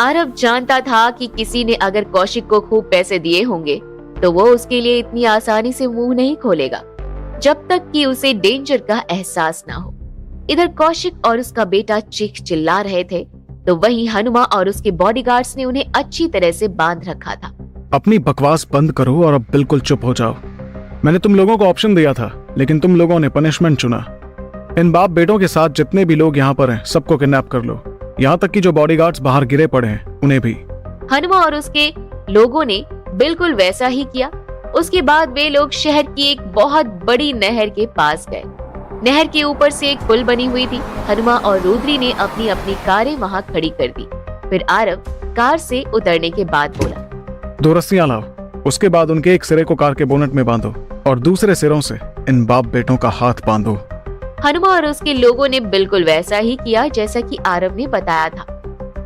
आरव जानता था कि किसी ने अगर कौशिक को खूब पैसे दिए होंगे तो वो उसके लिए इतनी आसानी से मुंह नहीं खोलेगा जब तक कि उसे डेंजर का एहसास ना हो। इधर कौशिक और उसका बेटा चीख चिल्ला रहे थे तो वहीं हनुमा और उसके बॉडीगार्ड्स ने उन्हें अच्छी तरह से बांध रखा था। अपनी बकवास बंद करो और अब बिल्कुल चुप हो जाओ। मैंने तुम लोगों को ऑप्शन दिया था लेकिन तुम लोगों ने पनिशमेंट चुना। इन बाप बेटों के साथ जितने भी लोग यहाँ पर हैं सबको किडनैप कर लो, यहाँ तक कि जो बॉडीगार्ड्स बाहर गिरे पड़े हैं उन्हें भी। हनुमा और उसके लोगों ने बिल्कुल वैसा ही किया। उसके बाद वे लोग शहर की एक बहुत बड़ी नहर के पास गए। नहर के ऊपर से एक पुल बनी हुई थी। हनुमा और रुद्री ने अपनी अपनी कारें वहां खड़ी कर दी। फिर आरव कार से उतरने के बाद बोला, 2 रस्सियां लाओ। उसके बाद उनके एक सिरे को कार के बोनट में बांधो और दूसरे सिरों से इन बाप बेटों का हाथ बांधो। हनुमा और उसके लोगों ने बिल्कुल वैसा ही किया जैसा कि आरव ने बताया था।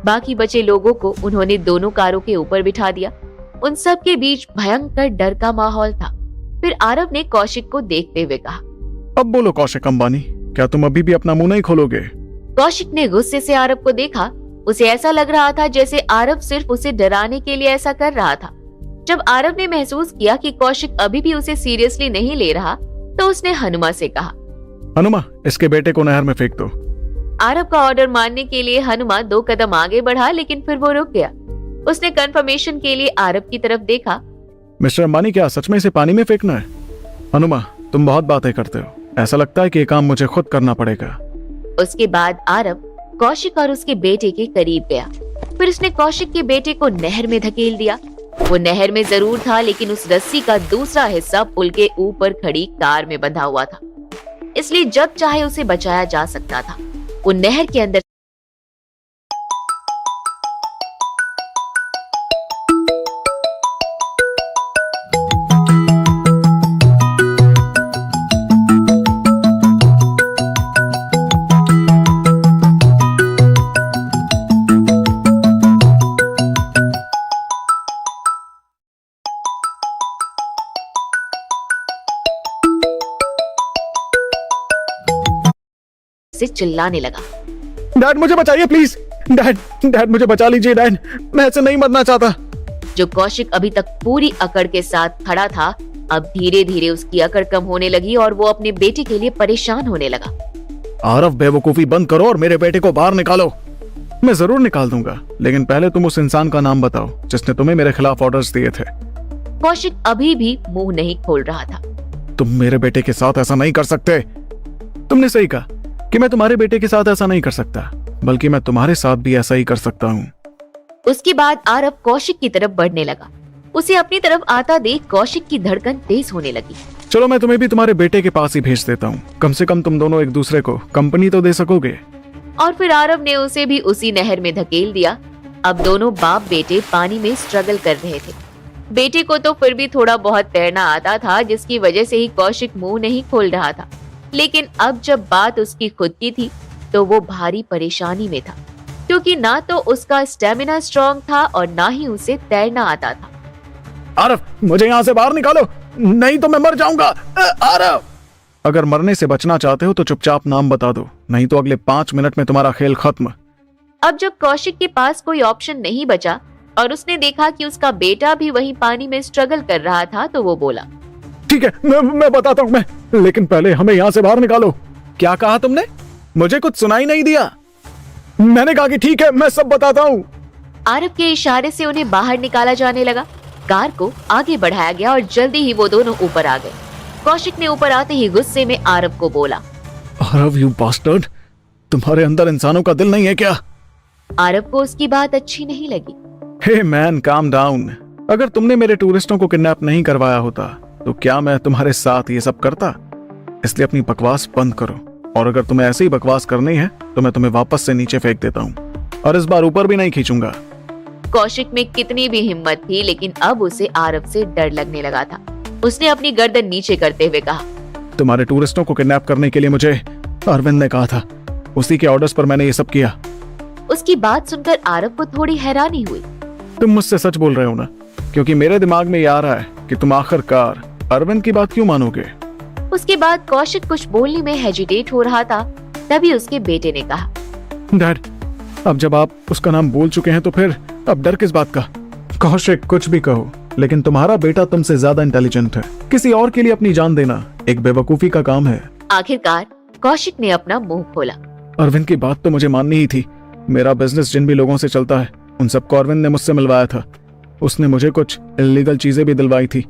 बाकी बचे लोगों को उन्होंने दोनों कारों के ऊपर बिठा दिया। उन सब के बीच भयंकर डर का माहौल था। फिर आरव ने कौशिक को देखते हुए कहा, अब बोलो कौशिक अंबानी, क्या तुम अभी भी अपना मुंह नहीं खोलोगे? कौशिक ने गुस्से से आरव को देखा। उसे ऐसा लग रहा था जैसे आरव सिर्फ उसे डराने के लिए ऐसा कर रहा था। जब आरव ने महसूस किया कि कौशिक अभी भी उसे सीरियसली नहीं ले रहा तो उसने हनुमा से कहा, हनुमा इसके बेटे को नहर में फेंक दो। आरव का ऑर्डर मानने के लिए हनुमा 2 कदम आगे बढ़ा लेकिन फिर वो रुक गया। उसने कंफर्मेशन के लिए आरव की तरफ देखा। मिस्टर अंबानी क्या सच में इसे पानी में फेंकना है? हनुमा तुम बहुत बातें करते हो, ऐसा लगता है कि ये काम मुझे खुद करना पड़ेगा। उसके बाद आरव कौशिक और उसके बेटे के करीब गया। फिर उसने कौशिक के बेटे को नहर में धकेल दिया। वो नहर में जरूर था लेकिन उस रस्सी का दूसरा हिस्सा पुल के ऊपर खड़ी कार में बंधा हुआ था, इसलिए जब चाहे उसे बचाया जा सकता था। वो नहर के अंदर से चिल्लाने लगा, डैड मुझे बचाइए प्लीज, डैड मुझे बचा लीजिए डैड, मैं ऐसे नहीं मरना चाहता। जो कौशिक अभी तक पूरी अकड़ के साथ खड़ा था अब धीरे धीरे उसकी अकड़ कम होने लगी और वो अपने बेटे के लिए परेशान होने लगा। आरव बेवकूफी बंद करो और मेरे बेटे को बाहर निकालो। मैं जरूर निकाल दूंगा लेकिन पहले तुम उस इंसान का नाम बताओ जिसने तुम्हें मेरे खिलाफ ऑर्डर्स दिए थे। कौशिक अभी भी मुंह नहीं खोल रहा था। तुम मेरे बेटे के साथ ऐसा नहीं कर सकते। तुमने सही कहा कि मैं तुम्हारे बेटे के साथ ऐसा नहीं कर सकता, बल्कि मैं तुम्हारे साथ भी ऐसा ही कर सकता हूँ। उसके बाद आरव कौशिक की तरफ बढ़ने लगा। उसे अपनी तरफ आता देख कौशिक की धड़कन तेज होने लगी। चलो मैं तुम्हें भी तुम्हारे बेटे के पास ही भेज देता हूँ, कम से कम तुम दोनों एक दूसरे को कंपनी तो दे सकोगे। और फिर आरव ने उसे भी उसी नहर में धकेल दिया। अब दोनों बाप बेटे पानी में स्ट्रगल कर रहे थे। बेटे को तो फिर भी थोड़ा बहुत तैरना आता था जिसकी वजह से ही कौशिक मुंह नहीं खोल रहा था, लेकिन अब जब बात उसकी खुद की थी तो वो भारी परेशानी में था क्योंकि ना तो उसका स्टेमिना स्ट्रॉन्ग था और ना ही उसे तैरना आता था। आरव मुझे यहाँ से बाहर निकालो, नहीं तो मैं मर जाऊंगा। आरव अगर मरने से बचना चाहते हो तो चुपचाप नाम बता दो, नहीं तो अगले 5 मिनट में तुम्हारा खेल खत्म। अब जब कौशिक के पास कोई ऑप्शन नहीं बचा और उसने देखा कि उसका बेटा भी वहीं पानी में स्ट्रगल कर रहा था तो वो बोला, ठीक है मैं बताता हूँ मैं, लेकिन पहले हमें यहाँ से बाहर निकालो। क्या कहा तुमने? मुझे कुछ सुनाई नहीं दिया। मैंने कहा कि ठीक है मैं सब बताता हूँ। आरव के इशारे से उन्हें बाहर निकाला जाने लगा। कार को आगे बढ़ाया गया और जल्दी ही वो दोनों ऊपर आ गए। कौशिक ने ऊपर आते ही गुस्से में आरव को बोला, आरव यू बास्टर्ड, तुम्हारे अंदर इंसानों का दिल नहीं है क्या? आरव को उसकी बात अच्छी नहीं लगी। हे मैन काम डाउन, अगर तुमने मेरे टूरिस्टों को किडनैप नहीं करवाया होता तो क्या मैं तुम्हारे साथ ये सब करता? इसलिए अपनी बकवास बंद करो, और अगर तुम्हें ऐसे ही बकवास करनी है तो मैं तुम्हें वापस से नीचे फेंक देता हूँ और इस बार ऊपर भी नहीं खींचूंगा। कौशिक में कितनी भी हिम्मत थी लेकिन अब उसे आरव से डर लगने लगा था। उसने अपनी गर्दन नीचे करते हुए कहा, तुम्हारे टूरिस्टों को किडनैप करने के लिए मुझे अरविंद ने कहा था, उसी के ऑर्डर्स पर मैंने ये सब किया। उसकी बात सुनकर आरव को थोड़ी हैरानी हुई। तुम मुझसे सच बोल रहे हो ना? क्योंकि मेरे दिमाग में ये आ रहा है कि तुम आखिरकार अरविंद की बात क्यों मानोगे? उसके बाद कौशिक कुछ बोलने में हेजिटेट हो रहा था। तभी उसके बेटे ने कहा, डैड अब जब आप उसका नाम बोल चुके हैं तो फिर अब डर किस बात का? कौशिक, कुछ भी कहो, लेकिन तुम्हारा बेटा तुमसे ज्यादा इंटेलिजेंट है। किसी और के लिए अपनी जान देना एक बेवकूफी का काम है। आखिरकार कौशिक ने अपना मुंह खोला। अरविंद की बात तो मुझे माननी ही थी। मेरा बिजनेस जिन भी लोगों से चलता है उन सबको अरविंद ने मुझसे मिलवाया था। उसने मुझे कुछ इलीगल चीजें भी दिलवाई थी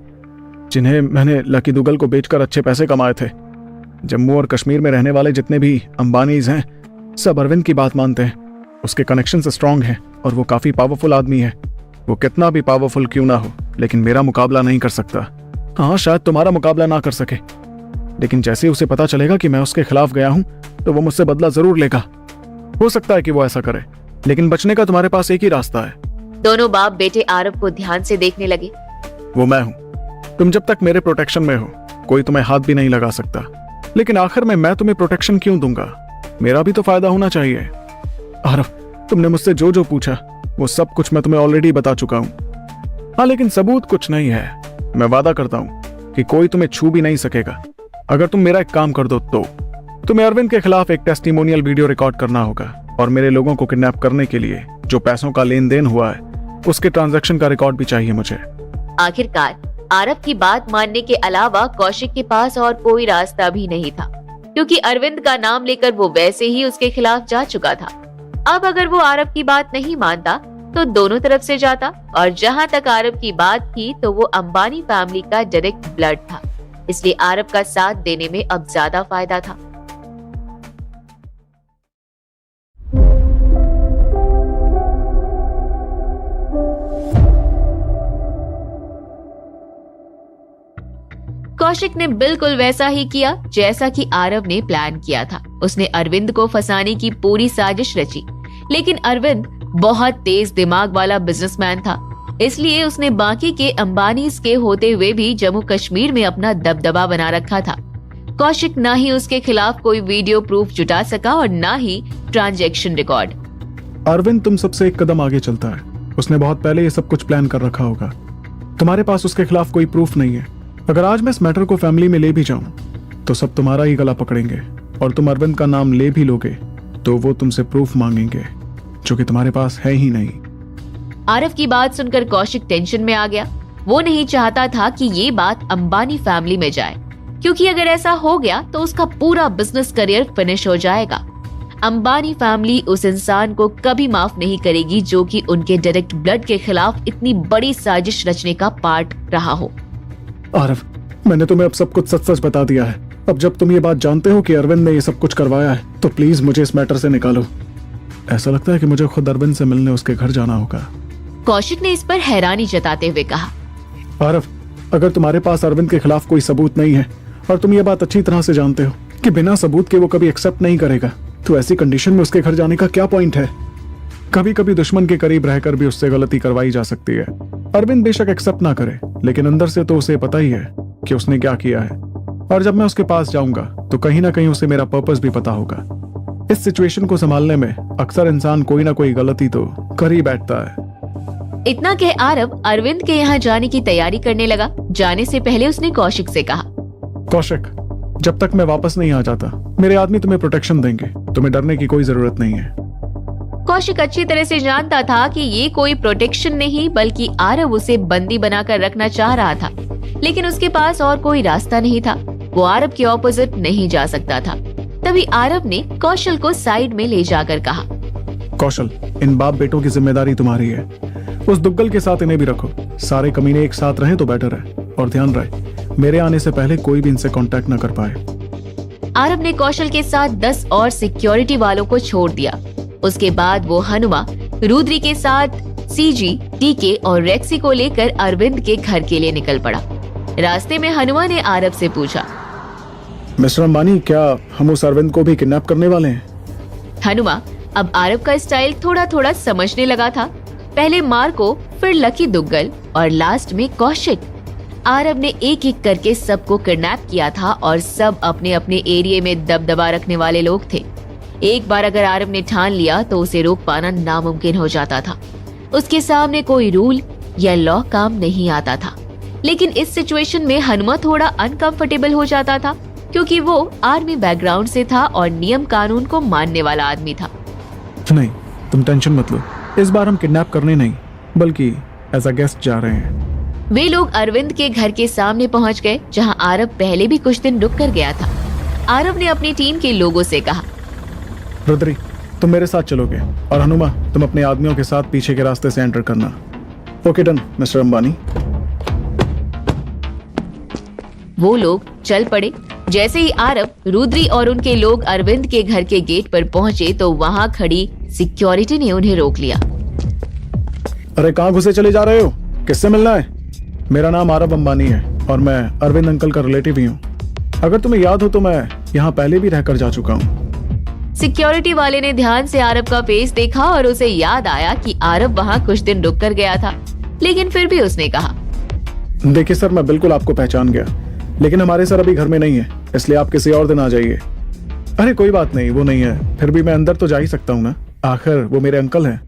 जिन्हें मैंने लकी दुगल को बेचकर अच्छे पैसे कमाए थे। जम्मू और कश्मीर में रहने वाले जितने भी अंबानीज हैं सब अरविंद की बात मानते हैं। उसके कनेक्शन स्ट्रांग हैं और वो काफी पावरफुल आदमी है। वो कितना भी पावरफुल क्यों ना हो, लेकिन मेरा मुकाबला नहीं कर सकता। हाँ, शायद तुम्हारा मुकाबला ना कर सके, लेकिन जैसे उसे पता चलेगा कि मैं उसके खिलाफ गया हूं तो वो मुझसे बदला जरूर लेगा। हो सकता है कि वो ऐसा करे, लेकिन बचने का तुम्हारे पास एक ही रास्ता है। दोनों बाप बेटे आरव को ध्यान से देखने लगे। वो मैं हूं। तुम जब तक मेरे प्रोटेक्शन में हो कोई तुम्हें हाथ भी नहीं लगा सकता, लेकिन आखिर में मैं तुम्हें प्रोटेक्शन क्यों दूंगा? मेरा भी तो फायदा होना चाहिए। आरव, तुमने मुझसे जो जो पूछा वो सब कुछ मैं तुम्हें ऑलरेडी बता चुका हूं। हाँ, लेकिन सबूत कुछ नहीं है। मैं वादा करता हूं कि कोई तुम्हें छू भी नहीं सकेगा। अगर तुम मेरा एक काम कर दो तो तुम्हें अरविंद के खिलाफ एक टेस्टिमोनियल वीडियो रिकॉर्ड करना होगा और मेरे लोगों को किडनैप करने के लिए जो पैसों का लेन देन हुआ है उसके ट्रांजैक्शन का रिकॉर्ड भी चाहिए मुझे। आखिरकार आरव की बात मानने के अलावा कौशिक के पास और कोई रास्ता भी नहीं था, क्योंकि अरविंद का नाम लेकर वो वैसे ही उसके खिलाफ जा चुका था। अब अगर वो आरव की बात नहीं मानता तो दोनों तरफ से जाता, और जहां तक आरव की बात थी तो वो अंबानी फैमिली का डायरेक्ट ब्लड था, इसलिए आरव का साथ देने में अब ज्यादा फायदा था। कौशिक ने बिल्कुल वैसा ही किया जैसा कि आरव ने प्लान किया था। उसने अरविंद को फंसाने की पूरी साजिश रची, लेकिन अरविंद बहुत तेज दिमाग वाला बिजनेसमैन था, इसलिए उसने बाकी के अंबानीज के होते हुए भी जम्मू कश्मीर में अपना दबदबा बना रखा था। कौशिक ना ही उसके खिलाफ कोई वीडियो प्रूफ जुटा सका और ना ही ट्रांजैक्शन रिकॉर्ड। अरविंद तुम सबसे एक कदम आगे चलता है। उसने बहुत पहले ये सब कुछ प्लान कर रखा होगा। तुम्हारे पास उसके खिलाफ कोई प्रूफ नहीं है। अगर आज मैं इस मैटर को फैमिली में ले भी जाऊं तो सब तुम्हारा ही गला पकड़ेंगे, और तुम अरविंद का नाम ले भी लोगे तो वो तुमसे प्रूफ मांगेंगे जो कि तुम्हारे पास है ही नहीं। आरव की बात सुनकर कौशिक टेंशन में आ गया। वो नहीं चाहता था कि ये बात अंबानी फैमिली में जाए, क्योंकि अगर ऐसा हो गया तो उसका पूरा बिजनेस करियर फिनिश हो जाएगा। अंबानी फैमिली उस इंसान को कभी माफ नहीं करेगी जो कि उनके डायरेक्ट ब्लड के खिलाफ इतनी बड़ी साजिश रचने का पार्ट रहा हो। आरव, मैंने तुम्हें अब सब कुछ सच सच बता दिया है। अब जब तुम ये बात जानते हो कि अरविंद ने ये सब कुछ करवाया है तो प्लीज मुझे इस मैटर से निकालो। ऐसा लगता है कि मुझे खुद अरविंद से मिलने उसके घर जाना होगा। कौशिक ने इस पर हैरानी जताते हुए कहा। आरव, अगर तुम्हारे पास अरविंद के खिलाफ कोई सबूत नहीं है और तुम ये बात अच्छी तरह से जानते हो कि बिना सबूत के वो कभी एक्सेप्ट नहीं करेगा, तो ऐसी कंडीशन में उसके घर जाने का क्या पॉइंट है? कभी कभी दुश्मन के करीब रहकर भी उससे गलती करवाई जा सकती है। अरविंद बेशक एक्सेप्ट ना करे, लेकिन अंदर से तो उसे पता ही है कि उसने क्या किया है, और जब मैं उसके पास जाऊंगा तो कहीं ना कहीं उसे मेरा पर्पस भी पता होगा। इस सिचुएशन को संभालने में अक्सर इंसान कोई ना कोई गलती तो कर ही बैठता है। इतना कह आरव अरविंद के यहाँ जाने की तैयारी करने लगा। जाने से पहले उसने कौशिक से कहा, कौशिक, जब तक मैं वापस नहीं आ जाता मेरे आदमी तुम्हें प्रोटेक्शन देंगे। तुम्हें डरने की कोई जरूरत नहीं है। कौशिक अच्छी तरह से जानता था कि ये कोई प्रोटेक्शन नहीं बल्कि आरव उसे बंदी बनाकर रखना चाह रहा था, लेकिन उसके पास और कोई रास्ता नहीं था। वो आरव के ऑपोजिट नहीं जा सकता था। तभी आरव ने कौशल को साइड में ले जाकर कहा, कौशल, इन बाप बेटों की जिम्मेदारी तुम्हारी है। उस दुग्गल के साथ इन्हें भी रखो। सारे कमीने एक साथ रहें तो बेटर है, और ध्यान रहे मेरे आने से पहले कोई भी इनसे कांटेक्ट न कर पाए। आरव ने कौशल के साथ 10 और सिक्योरिटी वालों को छोड़ दिया। उसके बाद वो हनुमा, रुद्री के साथ सीजी, टीके और रेक्सी को लेकर अरविंद के घर के लिए निकल पड़ा। रास्ते में हनुमा ने आरव से पूछा, मिस्टर अंबानी, क्या हम उस अरविंद को भी किडनैप करने वाले हैं? हनुमा अब आरव का स्टाइल थोड़ा थोड़ा समझने लगा था। पहले मार्को, फिर लकी दुग्गल और लास्ट में कौशिक। आरव ने एक एक करके सबको किडनैप किया था और सब अपने अपने एरिया में दबदबा रखने वाले लोग थे। एक बार अगर आरव ने ठान लिया तो उसे रोक पाना नामुमकिन हो जाता था। उसके सामने कोई रूल या लॉ काम नहीं आता था। लेकिन इस सिचुएशन में हनुमा थोड़ा अनकंफर्टेबल हो जाता था, क्योंकि वो आर्मी बैकग्राउंड से था और नियम कानून को मानने वाला आदमी था। नहीं, तुम टेंशन मत लो। इस बार हम किडनैप करने नहीं बल्कि एज अ गेस्ट जा रहे हैं। वे लोग अरविंद के घर के सामने पहुंच गए, जहां आरव पहले भी कुछ दिन रुक कर गया था। आरव ने अपनी टीम के लोगों से कहा, रुद्री, तुम मेरे साथ चलोगे और हनुमा, तुम अपने आदमियों के साथ पीछे के रास्ते से एंटर करना। Okay done mister Ambani. वो लोग चल पड़े। जैसे ही आरव, रुद्री और उनके लोग अरविंद के घर के गेट पर पहुंचे तो वहां खड़ी सिक्योरिटी ने उन्हें रोक लिया। अरे कहाँ घुसे चले जा रहे हो? किससे मिलना है? मेरा नाम आरव अंबानी है और मैं अरविंद अंकल का रिलेटिव ही हूँ। अगर तुम्हें याद हो तो मैं यहाँ पहले भी रहकर जा चुका हूँ। सिक्योरिटी वाले ने ध्यान से आरव का फेस देखा और उसे याद आया कि आरव वहाँ कुछ दिन रुक कर गया था, लेकिन फिर भी उसने कहा, देखिए सर, मैं बिल्कुल आपको पहचान गया, लेकिन हमारे सर अभी घर में नहीं है, इसलिए आप किसी और दिन आ जाइए। अरे कोई बात नहीं, वो नहीं है, फिर भी मैं अंदर तो जा ही सकता हूँ ना, आखिर वो मेरे अंकल हैं।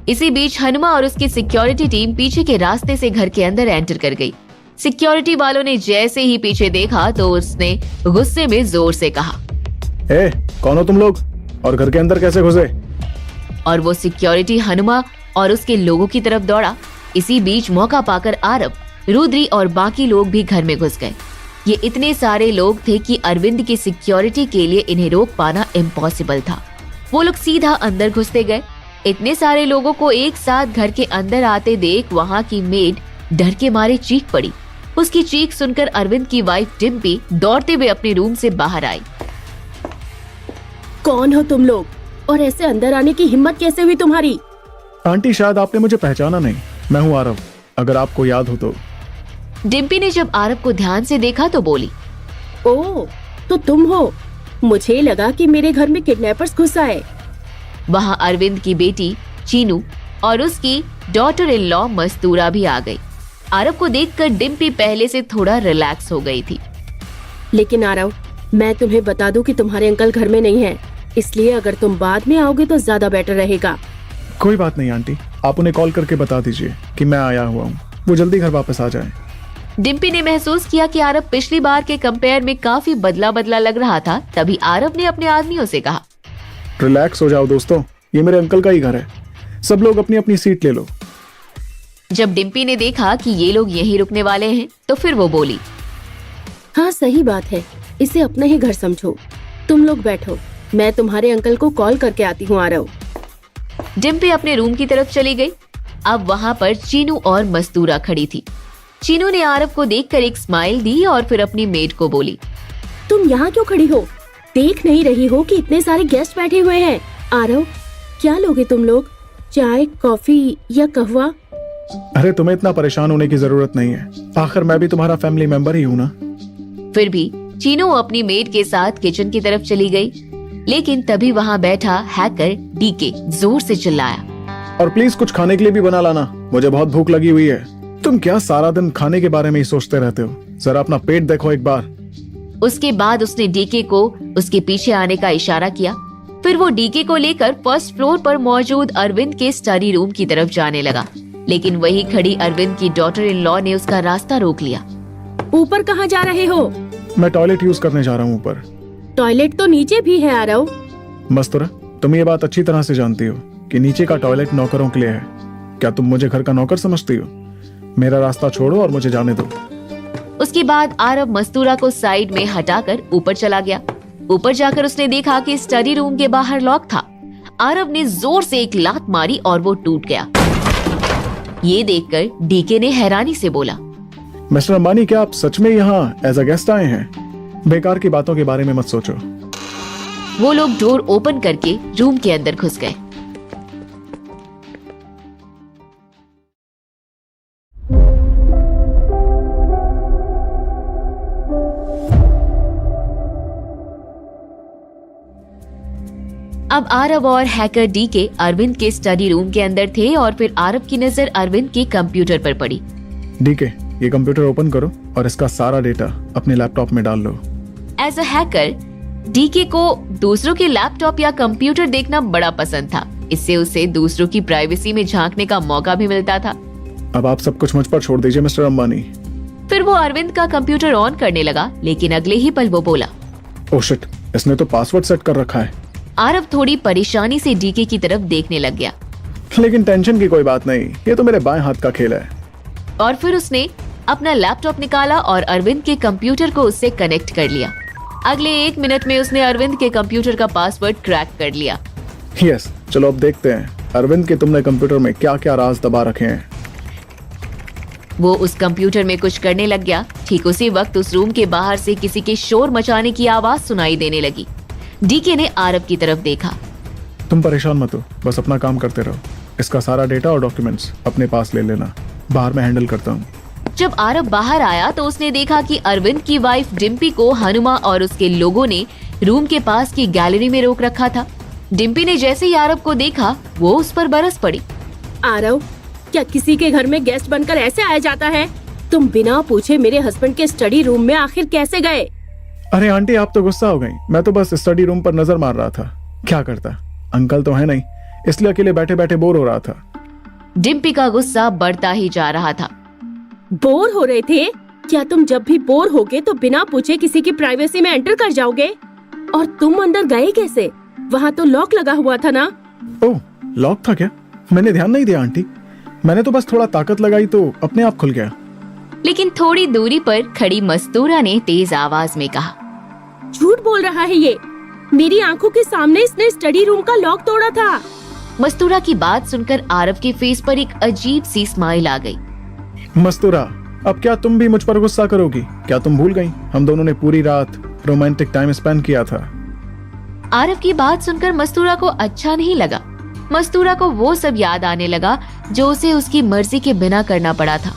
इसी बीच हनुमा और उसकी सिक्योरिटी टीम पीछे के रास्ते से घर के अंदर एंटर कर गई। सिक्योरिटी वालों ने जैसे ही पीछे देखा तो उसने गुस्से में जोर से कहा, ए, कौन हो तुम लोग और घर के अंदर कैसे घुसे? और वो सिक्योरिटी हनुमा और उसके लोगों की तरफ दौड़ा। इसी बीच मौका पाकर आरव, रुद्री और बाकी लोग भी घर में घुस गए। ये इतने सारे लोग थे कि अरविंद की सिक्योरिटी के लिए इन्हें रोक पाना इम्पॉसिबल था। वो लोग सीधा अंदर घुसते गए। इतने सारे लोगों को एक साथ घर के अंदर आते देख वहाँ की मेड डर के मारे चीख पड़ी। उसकी चीख सुनकर अरविंद की वाइफ डिम्पी दौड़ते हुए अपने रूम से बाहर आई। कौन हो तुम लोग और ऐसे अंदर आने की हिम्मत कैसे हुई तुम्हारी? आंटी, शायद आपने मुझे पहचाना नहीं, मैं हूँ आरव, अगर आपको याद हो तो। डिम्पी ने जब आरव को ध्यान से देखा तो बोली, ओह, तो तुम हो। मुझे लगा कि मेरे घर में किडनैपर्स घुस आए। वहाँ अरविंद की बेटी चीनू और उसकी डॉटर इन लॉ मस्तूरा भी आ गई। आरव को देखकर डिम्पी पहले से थोड़ा रिलैक्स हो गई थी। लेकिन आरव, मैं तुम्हें बता दूं कि तुम्हारे अंकल घर में नहीं है, इसलिए अगर तुम बाद में आओगे तो ज्यादा बेटर रहेगा। कोई बात नहीं आंटी, आप उन्हें कॉल करके बता दीजिए कि मैं आया हुआ हूँ, वो जल्दी घर वापस आ जाए। डिम्पी ने महसूस किया कि आरव पिछली बार के कंपेयर में काफी बदला बदला लग रहा था। तभी आरव ने अपने आदमियों से कहा, रिलैक्स हो जाओ दोस्तों, ये मेरे अंकल का ही घर है, सब लोग अपनी अपनी सीट ले लो। जब डिम्पी ने देखा कि ये लोग यहीं रुकने वाले हैं तो फिर वो बोली, हाँ सही बात है, इसे अपना ही घर समझो। तुम लोग बैठो, मैं तुम्हारे अंकल को कॉल करके आती हूँ आरव। डिम्पी अपने रूम की तरफ चली गई। अब वहाँ पर चीनू और मस्तूरा खड़ी थी। चीनू ने आरव को देखकर एक स्माइल दी और फिर अपनी मेड को बोली, तुम यहाँ क्यों खड़ी हो? देख नहीं रही हो कि इतने सारे गेस्ट बैठे हुए हैं? आरव, क्या लोगे तुम लोग? चाय, कॉफी या कहवा? अरे तुम्हें इतना परेशान होने की जरूरत नहीं है, आखिर मैं भी तुम्हारा फैमिली मेंबर ही हूँ ना। फिर भी चीनू अपनी मेड के साथ किचन की तरफ चली गई, लेकिन तभी वहाँ बैठा हैकर डीके जोर से चिल्लाया, और प्लीज कुछ खाने के लिए भी बना लाना, मुझे बहुत भूख लगी हुई है। तुम क्या सारा दिन खाने के बारे में ही सोचते रहते हो? जरा अपना पेट देखो एक बार। उसके बाद उसने डीके को उसके पीछे आने का इशारा किया। फिर वो डीके को लेकर फर्स्ट फ्लोर पर मौजूद अरविंद के स्टडी रूम की तरफ जाने लगा, लेकिन वही खड़ी अरविंद की डॉटर इन लॉ ने उसका रास्ता रोक लिया। ऊपर कहाँ जा रहे हो? मैं टॉयलेट यूज करने जा रहा हूँ ऊपर। टॉयलेट तो नीचे भी है आरव। मस्तूरा, तुम ये बात अच्छी तरह से जानती हो कि नीचे का टॉयलेट नौकरों के लिए है। क्या तुम मुझे घर का नौकर समझती हो? मेरा रास्ता छोड़ो और मुझे जाने दो। उसके बाद आरव मस्तूरा को साइड में हटाकर ऊपर चला गया। ऊपर जाकर उसने देखा कि स्टडी रूम के बाहर लॉक था। आरव ने जोर से एक लात मारी और वो टूट गया। ये देखकर डीके ने हैरानी से बोला, मिस्टर अंबानी, क्या आप सच में यहाँ एज अ गेस्ट आए हैं? बेकार की बातों के बारे में मत सोचो। वो लोग डोर ओपन करके रूम के अंदर घुस गए। अब आरव और हैकर डीके अरविंद के स्टडी रूम के अंदर थे और फिर आरव की नजर अरविंद के कंप्यूटर पर पड़ी। डीके, ये कंप्यूटर ओपन करो और इसका सारा डेटा अपने लैपटॉप में डाल लो। एज अ हैकर डीके को दूसरों के लैपटॉप या कंप्यूटर देखना बड़ा पसंद था। इससे उसे दूसरों की प्राइवेसी में झांकने का मौका भी मिलता था। अब आप सब कुछ मुझ पर छोड़ दीजिए मिस्टर अंबानी। फिर वो अरविंद का कंप्यूटर ऑन करने लगा, लेकिन अगले ही पल वो बोला, ओह शिट, इसने तो पासवर्ड सेट कर रखा है। आरव थोड़ी परेशानी से डीके की तरफ देखने लग गया। लेकिन टेंशन की कोई बात नहीं, ये तो मेरे बाएं हाथ का खेल है। और फिर उसने अपना लैपटॉप निकाला और अरविंद के कंप्यूटर को उससे कनेक्ट कर लिया। अगले 1 मिनट में उसने अरविंद के कंप्यूटर का पासवर्ड क्रैक कर लिया। यस, चलो अब देखते हैं अरविंद के तुमने कंप्यूटर में क्या क्या राज दबा रखे हैं। वो उस कंप्यूटर में कुछ करने लग गया। ठीक उसी वक्त उस रूम के बाहर से किसी के शोर मचाने की आवाज सुनाई देने लगी। डीके ने आरव की तरफ देखा। तुम परेशान मत हो, बस अपना काम करते रहो। इसका सारा डेटा और डॉक्यूमेंट्स अपने पास ले लेना, बाहर मैं हैंडल करता हूँ। जब आरव बाहर आया तो उसने देखा कि अरविंद की वाइफ डिम्पी को हनुमा और उसके लोगों ने रूम के पास की गैलरी में रोक रखा था। डिम्पी ने जैसे ही आरव को देखा वो उस पर बरस पड़ी। आरव, क्या किसी के घर में गेस्ट बनकर ऐसे आया जाता है? तुम बिना पूछे मेरे हस्बैंड के स्टडी रूम में आखिर कैसे गए? अरे आंटी, आप तो गुस्सा हो गई। मैं तो बस स्टडी रूम पर नजर मार रहा था। क्या करता, अंकल तो है नहीं, इसलिए अकेले बैठे बैठे बोर हो रहा था। डिम्पी का गुस्सा बढ़ता ही जा रहा था। बोर हो रहे थे? क्या तुम जब भी बोर होगे तो बिना पूछे किसी की प्राइवेसी में एंटर कर जाओगे? और तुम अंदर गए कैसे? वहाँ तो लॉक लगा हुआ था ना? ओह, लॉक था क्या? मैंने ध्यान नहीं दिया आंटी। मैंने तो बस थोड़ा ताकत लगाई तो अपने आप खुल गया। लेकिन थोड़ी दूरी पर खड़ी मस्तूरा ने तेज आवाज में कहा, झूठ बोल रहा है ये। मेरी आंखों के सामने इसने स्टडी रूम का लॉक तोड़ा था। मस्तूरा की बात सुनकर आरव के फेस पर एक अजीब सी स्माइल आ गई। मस्तूरा, अब क्या तुम भी मुझ पर गुस्सा करोगी? क्या तुम भूल गई हम दोनों ने पूरी रात रोमांटिक टाइम स्पेंड किया था? आरव की बात सुनकर मस्तूरा को अच्छा नहीं लगा। मस्तूरा को वो सब याद आने लगा जो उसे उसकी मर्जी के बिना करना पड़ा था।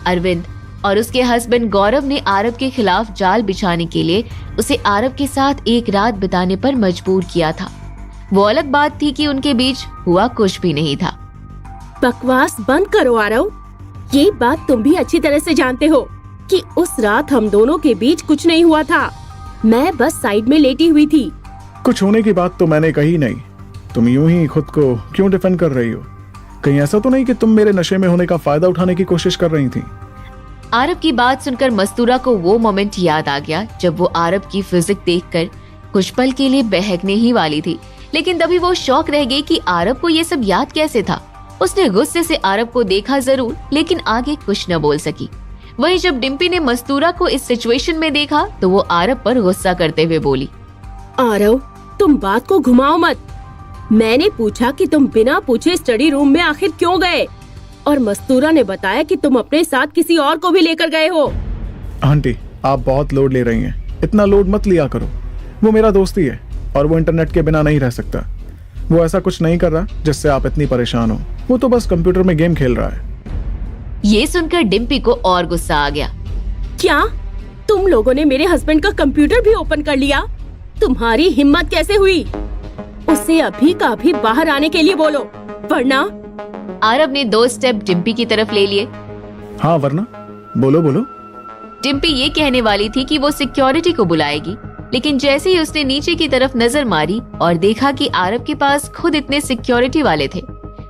अरविंद और उसके हस्बैंड गौरव ने आरव के खिलाफ जाल बिछाने के लिए उसे आरव के साथ एक रात बिताने पर मजबूर किया था। वो अलग बात थी कि उनके बीच हुआ कुछ भी नहीं था। बकवास बंद करो आरव। ये बात तुम भी अच्छी तरह से जानते हो कि उस रात हम दोनों के बीच कुछ नहीं हुआ था। मैं बस साइड में लेटी हुई थी। कुछ होने की बात तो मैंने कही नहीं। तुम यूं ही खुद को क्यों डिफेंड कर रही हो? कहीं ऐसा तो नहीं कि तुम मेरे नशे में होने का फायदा उठाने की कोशिश कर रही थी? आरव की बात सुनकर मस्तूरा को वो मोमेंट याद आ गया जब वो आरव की फिजिक देखकर कुछ पल के लिए बहकने ही वाली थी। लेकिन तभी वो शॉक रह गई कि आरव को ये सब याद कैसे था। उसने गुस्से से आरव को देखा जरूर, लेकिन आगे कुछ न बोल सकी। वहीं जब डिम्पी ने मस्तूरा को इस सिचुएशन में देखा तो वो आरव पर गुस्सा करते हुए बोली, आरव, तुम बात को घुमाओ मत। मैंने पूछा कि तुम बिना पूछे स्टडी रूम में आखिर क्यों गए, और मस्तूरा ने बताया कि तुम अपने साथ किसी और को भी लेकर गए हो। आंटी, आप बहुत लोड ले रही हैं। इतना लोड मत लिया करो। वो मेरा दोस्त ही है और वो इंटरनेट के बिना नहीं रह सकता। वो ऐसा कुछ नहीं कर रहा जिससे आप इतनी परेशान हो। वो तो बस कंप्यूटर में गेम खेल रहा है। ये सुनकर डिम्पी को और गुस्सा आ गया। क्या तुम लोगों ने मेरे हस्बैंड का कंप्यूटर भी ओपन कर लिया? तुम्हारी हिम्मत कैसे हुई? उसे अभी का अभी बाहर आने के लिए बोलो, वरना। आरव ने 2 स्टेप डिम्पी की तरफ ले लिए। हाँ, वरना? बोलो बोलो। डिम्पी ये कहने वाली थी कि वो सिक्योरिटी को बुलाएगी, लेकिन जैसे ही उसने नीचे की तरफ नजर मारी और देखा कि आरव के पास खुद इतने सिक्योरिटी वाले थे,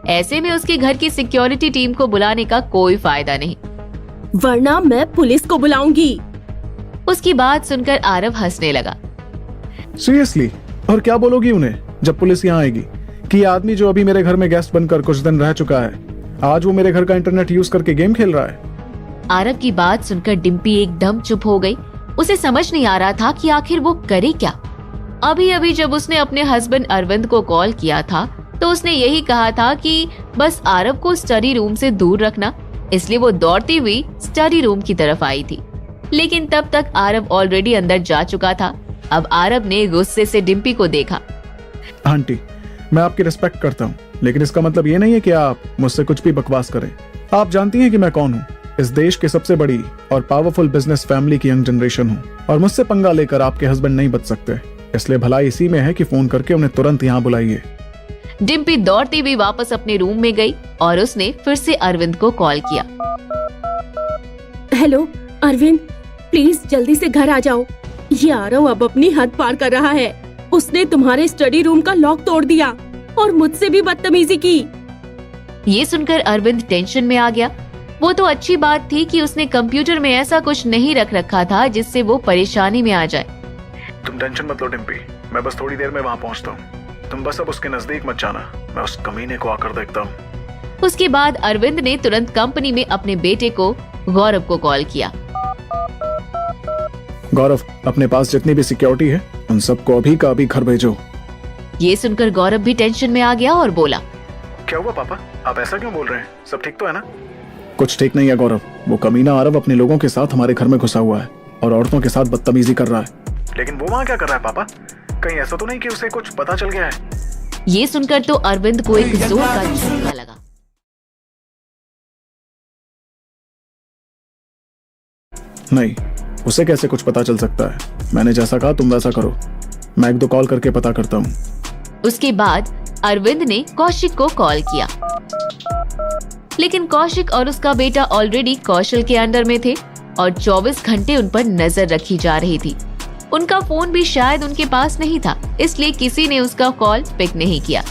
ऐसे में उसके घर की सिक्योरिटी टीम को बुलाने का कोई फायदा नहीं। वरना मैं पुलिस को बुलाऊंगी। उसकी बात सुनकर आरव हंसने लगा। सीरियसली? और क्या बोलोगी उन्हें जब पुलिस यहाँ आएगी कि ये आदमी जो अभी मेरे घर में गेस्ट बनकर कुछ दिन रह चुका है, आज वो मेरे घर का इंटरनेट यूज करके गेम खेल रहा है? आरव की बात सुनकर डिम्पी एकदम चुप हो गई। उसे समझ नहीं आ रहा था कि आखिर वो करे क्या। अभी अभी जब उसने अपने हस्बैंड अरविंद को कॉल किया था तो उसने यही कहा था कि बस आरव को स्टडी रूम से दूर रखना, इसलिए वो दौड़ती हुई स्टडी रूम की तरफ आई थी। लेकिन तब तक आरव ऑलरेडी अंदर जा चुका था। अब आरव ने गुस्से से डिम्पी को देखा। आंटी, मैं आपकी रिस्पेक्ट करता हूँ, लेकिन इसका मतलब ये नहीं है कि आप मुझसे कुछ भी बकवास करें। आप जानती हैं कि मैं कौन हूँ। इस देश की सबसे बड़ी और पावरफुल बिजनेस फैमिली की यंग जनरेशन हूँ, और मुझसे पंगा लेकर आपके हस्बैंड नहीं बच सकते। इसलिए भलाई इसी में है कि फोन करके उन्हें तुरंत यहाँ बुलाइए। डिम्पी दौड़ती हुई वापस अपने रूम में गई और उसने फिर से अरविंद को कॉल किया। हेलो अरविंद, प्लीज जल्दी से घर आ जाओ। ये आरव अब अपनी हद पार कर रहा है। उसने तुम्हारे स्टडी रूम का लॉक तोड़ दिया और मुझसे भी बदतमीजी की। ये सुनकर अरविंद टेंशन में आ गया। वो तो अच्छी बात थी कि उसने कंप्यूटर में ऐसा कुछ नहीं रख रखा था जिससे वो परेशानी में आ जाए। तुम टेंशन मत लो डिम्पी, मैं बस थोड़ी देर में वहाँ पहुँचता हूँ। तुम बस अब उसके नजदीक मत जाना, मैं उस कमीने को आकर देखता हूँ। उसके बाद अरविंद ने तुरंत कंपनी में अपने बेटे को गौरव को कॉल किया। गौरव, अपने पास जितनी भी सिक्योरिटी है उन सबको अभी का अभी घर भेजो। ये सुनकर गौरव भी टेंशन में आ गया और बोला, क्या हुआ पापा, आप ऐसा क्यों बोल रहे हैं? सब ठीक तो है ना? कुछ ठीक नहीं है गौरव, वो कमीना आरव अपने लोगों के साथ हमारे घर में घुसा हुआ है और औरतों के साथ बदतमीजी कर रहा है। लेकिन वो वहाँ क्या कर रहा है पापा? कहीं ऐसा तो नहीं कि उसे कुछ पता चल गया है? ये सुनकर तो अरविंद को एक जोर का झटका लगा। नहीं, उसे कैसे कुछ पता चल सकता है? मैंने जैसा कहा तुम वैसा करो, मैं 1-2 कॉल करके पता करता हूँ। उसके बाद अरविंद ने कौशिक को कॉल किया, लेकिन कौशिक और उसका बेटा ऑलरेडी कौशल के अंडर में थे और 24 घंटे उन पर नजर रखी जा रही थी। उनका फोन भी शायद उनके पास नहीं था, इसलिए किसी ने उसका कॉल पिक नहीं किया।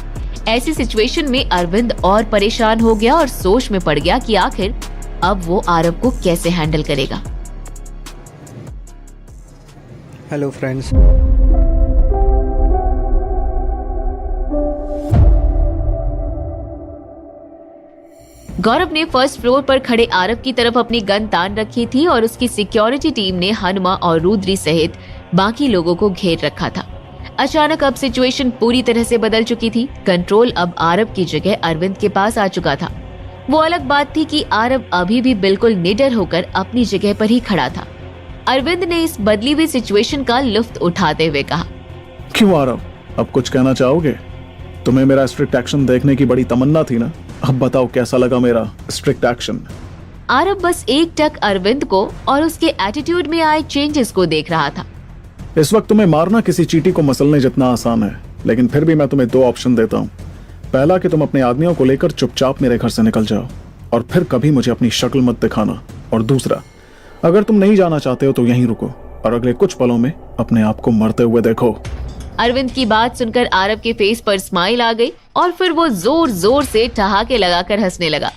ऐसी सिचुएशन में अरविंद और परेशान हो गया और सोच में पड़ गया कि आखिर अब वो आरव को कैसे हैंडल करेगा। हेलो फ्रेंड्स, गौरव ने फर्स्ट फ्लोर पर खड़े आरव की तरफ अपनी गन तान रखी थी और उसकी सिक्योरिटी टीम ने हनुमा और रुद्री सहित बाकी लोगों को घेर रखा था। अचानक अब सिचुएशन पूरी तरह से बदल चुकी थी। कंट्रोल अब आरव की जगह अरविंद के पास आ चुका था। वो अलग बात थी कि आरव अभी भी बिल्कुल निडर होकर अपनी जगह पर ही खड़ा था। अरविंद ने इस बदली हुई सिचुएशन का लुत्फ उठाते हुए कहा, क्यों आरव, अब कुछ कहना चाहोगे? तुम्हें मेरा स्ट्रिक्ट एक्शन देखने की बड़ी तमन्ना थी ना? अब बताओ कैसा लगा मेरा स्ट्रिक्ट एक्शन? आरव बस एक टक अरविंद को और उसके एटीट्यूड में आए चेंजेस को देख रहा था। इस वक्त तुम्हें मारना किसी चींटी को मसलने जितना आसान है, लेकिन फिर भी मैं तुम्हें 2 ऑप्शन देता हूँ। पहला कि तुम अपने आदमियों को लेकर चुपचाप मेरे घर से निकल जाओ और फिर कभी मुझे अपनी शक्ल मत दिखाना, और दूसरा, अगर तुम नहीं जाना चाहते हो तो यहीं रुको और अगले कुछ पलों में अपने आप को मरते हुए देखो। अरविंद की बात सुनकर आरव के फेस पर स्माइल आ गई और फिर वो जोर जोर से ठहाके लगाकर हंसने लगा।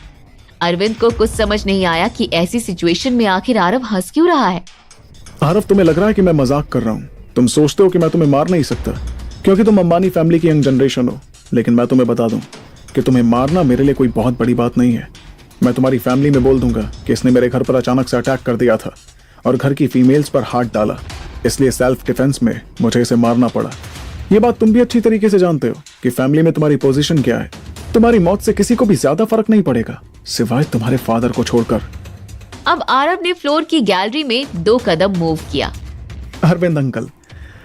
अरविंद को कुछ समझ नहीं आया कि ऐसी सिचुएशन में आखिर आरव हंस क्यों रहा है। आरव, तुम्हें लग रहा है कि मैं मजाक कर रहा हूँ। तुम सोचते हो कि मैं तुम्हें मार नहीं सकता क्योंकि तुम अंबानी फैमिली की यंग जनरेशन हो, लेकिन मैं तुम्हें बता दूं कि तुम्हें मारना मेरे लिए कोई बहुत बड़ी बात नहीं है। मैं तुम्हारी फैमिली में बोल दूंगा कि इसने मेरे घर पर अचानक से अटैक कर दिया था और घर की फीमेल्स पर हाथ डाला, इसलिए सेल्फ डिफेंस में मुझे इसे मारना पड़ा। ये बात तुम भी अच्छी तरीके से जानते हो कि फैमिली में तुम्हारी पोजीशन क्या है। तुम्हारी मौत से किसी को भी ज्यादा फर्क नहीं पड़ेगा सिवाय तुम्हारे फादर को छोड़कर। अब आरव ने फ्लोर की गैलरी में 2 कदम मूव किया। अरविंद अंकल,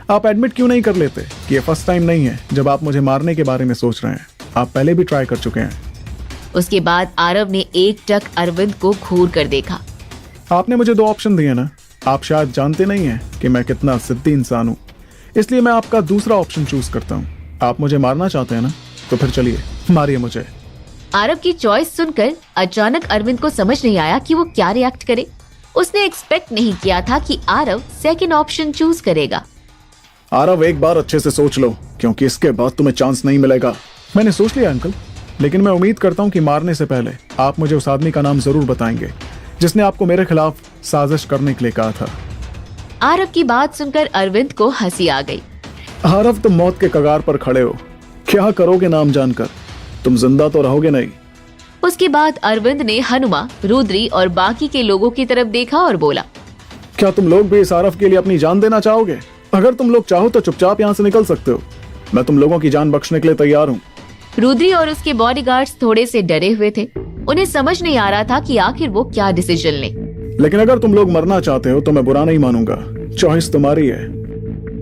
आप एडमिट क्यों नहीं कर लेते कि ये फर्स्ट टाइम नहीं है जब आप मुझे मारने के बारे में सोच रहे हैं? आप पहले भी ट्राई कर चुके हैं। उसके बाद आरव ने एक टक अरविंद को घूर कर देखा। आपने मुझे 2 ऑप्शन दिए ना, आप शायद जानते नहीं हैं कि मैं कितना जिद्दी इंसान हूँ, इसलिए मैं आपका दूसरा ऑप्शन चूज करता हूँ। आप मुझे मारना चाहते हैं ना, तो फिर चलिए मारिए मुझे। आरव की चॉइस सुनकर अचानक अरविंद को समझ नहीं आया कि वो क्या रिएक्ट करे। उसने एक्सपेक्ट नहीं किया था कि आरव सेकंड ऑप्शन चूज करेगा। आरव, एक बार अच्छे से सोच लो क्योंकि इसके बाद तुम्हें चांस नहीं मिलेगा। मैंने सोच लिया अंकल, लेकिन मैं उम्मीद करता हूँ कि मारने से पहले आप मुझे उस आदमी का नाम जरूर बताएंगे जिसने आपको मेरे खिलाफ साजिश करने के लिए कहा था। आरव की बात सुनकर अरविंद को हंसी आ गई। आरव, तुम मौत के कगार पर खड़े हो, क्या करोगे नाम जानकर? तुम जिंदा तो रहोगे नहीं। उसके बाद अरविंद ने हनुमा, रुद्री और बाकी के लोगों की तरफ देखा और बोला, क्या तुम लोग भी इस आरव के लिए अपनी जान देना चाहोगे? अगर तुम लोग चाहो तो चुपचाप यहाँ से निकल सकते हो, मैं तुम लोगों की जान बख्शने के लिए तैयार हूँ। रुद्री और उसके बॉडीगार्ड्स थोड़े से डरे हुए थे। उन्हें समझ नहीं आ रहा था कि आखिर वो क्या डिसीजन ले। लेकिन अगर तुम लोग मरना चाहते हो तो मैं बुरा नहीं मानूंगा, चॉइस तुम्हारी है।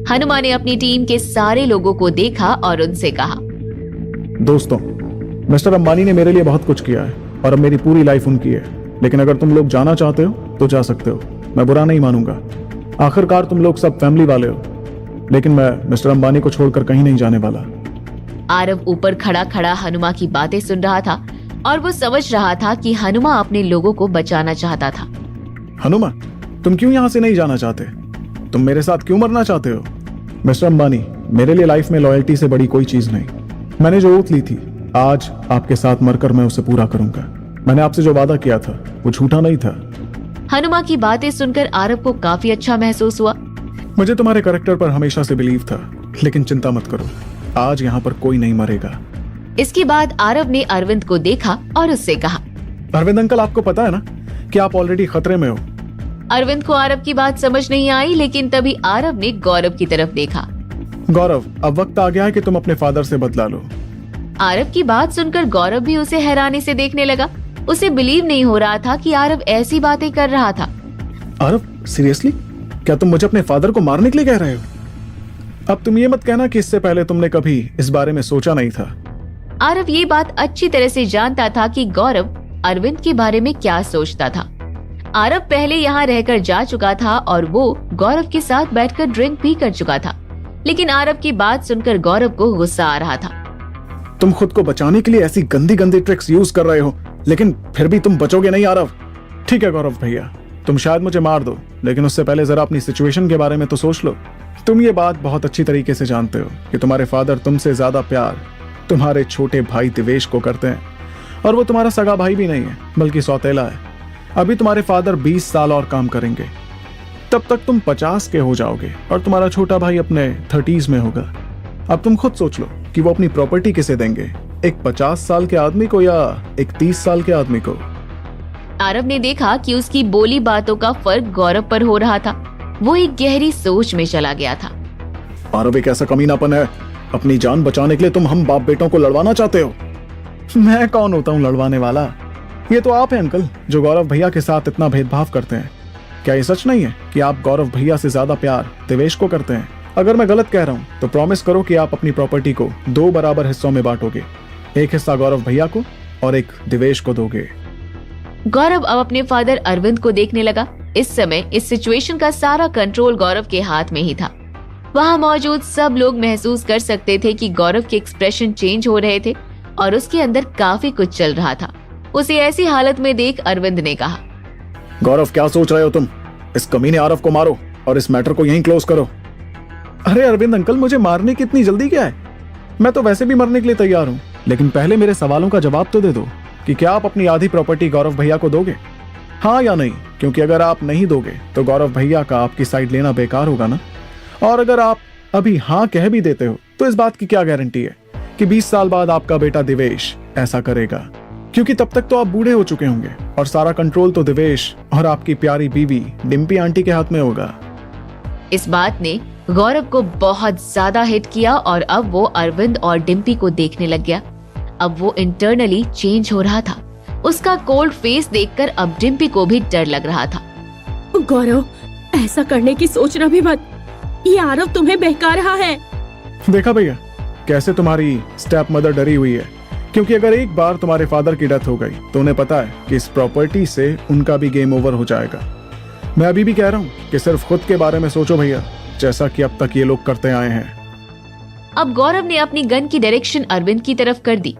हनुमा ने अपनी टीम के सारे लोगों को देखा और उनसे कहा, दोस्तों, मिस्टर अंबानी ने मेरे लिए बहुत कुछ किया है और अब मेरी पूरी लाइफ उनकी है, लेकिन अगर तुम लोग जाना चाहते हो तो जा सकते हो, मैं बुरा नहीं मानूंगा। आखिरकार तुम लोग सब फैमिली वाले हो, लेकिन मैं मिस्टर अंबानी को छोड़कर कहीं नहीं जाने वाला। आरव ऊपर खड़ा खड़ा हनुमा की बातें सुन रहा था और वो समझ रहा था कि हनुमा अपने लोगों को बचाना चाहता था। हनुमा, तुम क्यों यहाँ से नहीं जाना चाहते? तुम मेरे साथ क्यों मरना चाहते हो? मिस्टर अंबानी, मेरे लिए लाइफ में लॉयल्टी से बड़ी कोई चीज नहीं। मैंने जो ओथ ली थी, आज आपके साथ मरकर मैं उसे पूरा करूंगा। मैंने आपसे जो वादा किया था वो झूठा नहीं था। हनुमा की बातें सुनकर आरव को काफी अच्छा महसूस हुआ। मुझे तुम्हारे कैरेक्टर पर हमेशा से बिलीव था, लेकिन चिंता मत करो, आज यहाँ पर कोई नहीं मरेगा। इसके बाद आरव ने अरविंद को देखा और उससे कहा। अरविंद अंकल, आपको पता है ना कि आप ऑलरेडी खतरे में हो। अरविंद को आरव की बात समझ नहीं आई, लेकिन तभी आरव ने गौरव की तरफ देखा। गौरव, अब वक्त आ गया है कि तुम अपने फादर से बदला लो। आरव की बात सुनकर गौरव भी उसे हैरानी से देखने लगा। उसे बिलीव नहीं हो रहा था कि आरव ऐसी बातें कर रहा था। आरव, सीरियसली? क्या तुम मुझे अपने फादर को मारने के लिए कह रहे हो? अब तुम ये मत कहना कि इससे पहले तुमने कभी इस बारे में सोचा नहीं था। आरव ये बात अच्छी तरह से जानता था कि गौरव अरविंद के बारे में क्या सोचता था। आरव पहले यहाँ रहकर जा चुका था और वो गौरव के साथ बैठकर ड्रिंक भी कर चुका था, लेकिन आरव की बात सुनकर गौरव को गुस्सा आ रहा था। तुम खुद को बचाने के लिए ऐसी गंदी गंदी ट्रिक्स यूज कर रहे हो, लेकिन फिर भी तुम बचोगे नहीं आरव। ठीक है गौरव भैया, तुम शायद मुझे मार दो, लेकिन उससे पहले जरा अपनी सिचुएशन के बारे में तो सोच लो। तुम ये बात बहुत अच्छी तरीके से जानते हो कि तुम्हारे फादर तुमसे ज्यादा प्यार तुम्हारे छोटे भाई दिवेश को करते हैं, और वो तुम्हारा सगा भाई भी नहीं है बल्कि सौतेला है। अभी तुम्हारे फादर 20 साल और काम करेंगे, तब तक तुम 50 के हो जाओगे और तुम्हारा छोटा भाई अपने 30s में होगा। अब तुम खुद सोच लो कि वो अपनी प्रॉपर्टी किसे देंगे, एक 50 साल के आदमी को या एक 30 साल के आदमी को। आरव ने देखा कि उसकी बोली बातों का फर्क गौरव पर हो रहा था। वो एक गहरी सोच में चला गया था। आरव, एक ऐसा कमीनापन है, अपनी जान बचाने के लिए तुम हम बाप बेटों को लड़वाना चाहते हो। मैं कौन होता हूँ लड़वाने वाला? ये तो आप हैं अंकल जो गौरव भैया के साथ इतना भेदभाव करते हैं। क्या ये सच नहीं है कि आप गौरव भैया से ज्यादा प्यार दिवेश को करते हैं? अगर मैं गलत कह रहा हूँ तो प्रॉमिस करो कि आप अपनी प्रॉपर्टी को 2 बराबर हिस्सों में बांटोगे। एक हिस्सा गौरव भैया को और एक दिवेश को दोगे। गौरव अब अपने फादर अरविंद को देखने लगा। इस समय इस सिचुएशन का सारा कंट्रोल गौरव के हाथ में ही था। वहाँ मौजूद सब लोग महसूस कर सकते थे कि गौरव के एक्सप्रेशन चेंज हो रहे थे और उसके अंदर काफी कुछ चल रहा था। उसे ऐसी हालत में देख अरविंद ने कहा, गौरव, क्या सोच रहे हो तुम? इस कमीने आरव को मारो और इस मैटर को यहीं क्लोज करो। अरे अरविंद अंकल, मुझे मारने की इतनी जल्दी क्या है? मैं तो वैसे भी मरने के लिए तैयार हूँ, लेकिन पहले मेरे सवालों का जवाब तो दे दो कि क्या आप अपनी आधी प्रॉपर्टी गौरव भैया को दोगे, हाँ या नहीं? क्योंकि अगर आप नहीं दोगे तो गौरव भैया का आपकी साइड लेना बेकार होगा ना। और अगर आप अभी हाँ कह भी देते हो तो इस बात की क्या गारंटी है कि 20 साल बाद आपका बेटा दिवेश ऐसा करेगा? क्योंकि तब तक तो आप बूढ़े हो चुके होंगे और सारा कंट्रोल तो दिवेश और आपकी प्यारी बीवी डिम्पी आंटी के हाथ में होगा। इस बात ने गौरव को बहुत ज्यादा हिट किया और अब वो अरविंद और डिम्पी को देखने लग गया। अब वो इंटरनली चेंज हो रहा था। उसका कोल्ड फेस देखकर अब डिम्पी को भी डर लग रहा था। गौरव, ऐसा करने की सोचना भी मत। ये आरव तुम्हें बहका रहा है। देखा भैया कैसे तुम्हारी स्टेप मदर डरी हुई है, क्योंकि अगर एक बार तुम्हारे फादर की डेथ हो गई तो उन्हें पता है कि इस प्रॉपर्टी से उनका भी गेम ओवर हो जाएगा। मैं अभी भी कह रहा हूँ कि सिर्फ खुद के बारे में सोचो भैया, जैसा कि अब तक ये लोग करते आए हैं। अब गौरव ने अपनी गन की डायरेक्शन अरविंद की तरफ कर दी।